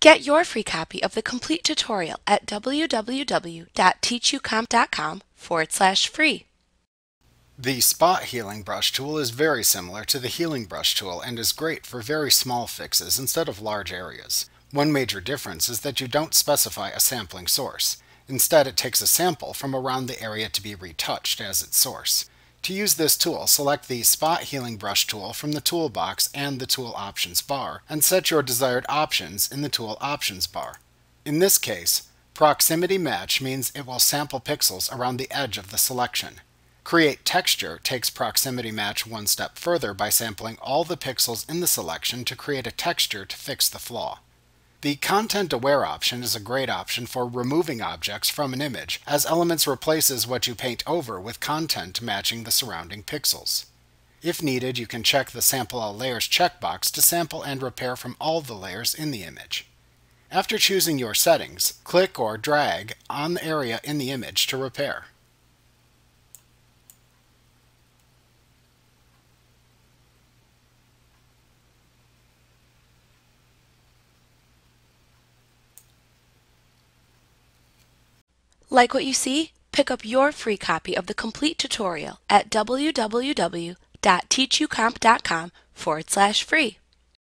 Get your free copy of the complete tutorial at www.teachucomp.com/free. The Spot Healing Brush tool is very similar to the Healing Brush tool and is great for very small fixes instead of large areas. One major difference is that you don't specify a sampling source. Instead, it takes a sample from around the area to be retouched as its source. To use this tool, select the Spot Healing Brush tool from the toolbox and the Tool Options bar, and set your desired options in the Tool Options bar. In this case, Proximity Match means it will sample pixels around the edge of the selection. Create Texture takes Proximity Match one step further by sampling all the pixels in the selection to create a texture to fix the flaw. The Content Aware option is a great option for removing objects from an image, as Elements replaces what you paint over with content matching the surrounding pixels. If needed, you can check the Sample All Layers checkbox to sample and repair from all the layers in the image. After choosing your settings, click or drag on the area in the image to repair. Like what you see? Pick up your free copy of the complete tutorial at www.teachucomp.com/free.